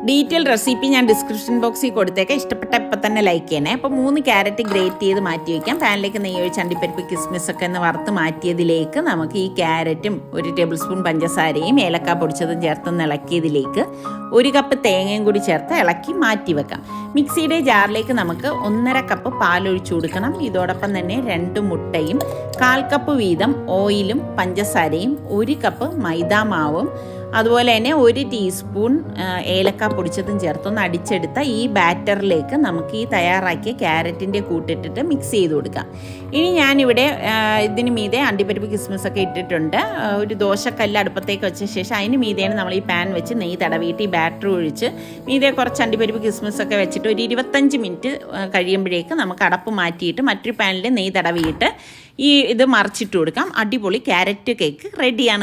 Detail recipe ഞാൻ description ബോക്സിൽ കൊടുത്തേക്കാം. ഇഷ്ടപ്പെട്ട ഇപ്പം തന്നെ ലൈക്ക് ചെയ്യണേ. അപ്പോൾ 3 ക്യാരറ്റ് ഗ്രേറ്റ് ചെയ്ത് മാറ്റി വയ്ക്കാം. പാനിലേക്ക് നെയ്യ് ഒഴിച്ച് അണ്ടിപ്പരിപ്പ് കിസ്മിസൊക്കെ ഒന്ന് വറുത്ത് മാറ്റിയതിലേക്ക് നമുക്ക് ഈ ക്യാരറ്റും 1 ടേബിൾ സ്പൂൺ പഞ്ചസാരയും ഏലക്ക പൊടിച്ചതും ചേർത്തൊന്ന് ഇളക്കിയതിലേക്ക് 1 കപ്പ് തേങ്ങയും കൂടി ചേർത്ത് ഇളക്കി മാറ്റി വെക്കാം. മിക്സിയുടെ ജാറിലേക്ക് നമുക്ക് 1.5 കപ്പ് പാലൊഴിച്ചു കൊടുക്കണം. ഇതോടൊപ്പം തന്നെ 2 മുട്ടയും 1/4 കപ്പ് വീതം ഓയിലും പഞ്ചസാരയും 1 കപ്പ് മൈദാമാവും അതുപോലെ തന്നെ 1 ടീസ്പൂൺ ഏലക്ക പൊടിച്ചതും ചേർത്തൊന്ന് അടിച്ചെടുത്ത ഈ ബാറ്ററിലേക്ക് നമുക്ക് ഈ തയ്യാറാക്കിയ ക്യാരറ്റിൻ്റെ കൂട്ടിട്ടിട്ട് മിക്സ് ചെയ്ത് കൊടുക്കാം. ഇനി ഞാനിവിടെ ഇതിന് മീതെ അണ്ടിപ്പരിപ്പ് കിസ്മിസൊക്കെ ഇട്ടിട്ടുണ്ട്. ഒരു ദോശക്കല്ല് അടുപ്പത്തേക്ക് വെച്ച ശേഷം അതിന് മീതെയാണ് നമ്മൾ ഈ പാൻ വെച്ച് നെയ്യ് തടവിയിട്ട് ഈ ബാറ്റർ ഒഴിച്ച് മീതെ കുറച്ച് അണ്ടിപ്പരിപ്പ് കിസ്മിസൊക്കെ വെച്ചിട്ട് ഒരു 25 മിനിറ്റ് കഴിയുമ്പോഴേക്ക് നമുക്ക് അടപ്പ് മാറ്റിയിട്ട് മറ്റൊരു പാനിൽ നെയ്യ് തടവിയിട്ട് ഇത് മറിച്ചിട്ട് കൊടുക്കാം. അടിപൊളി ക്യാരറ്റ് കേക്ക് റെഡിയാണ്.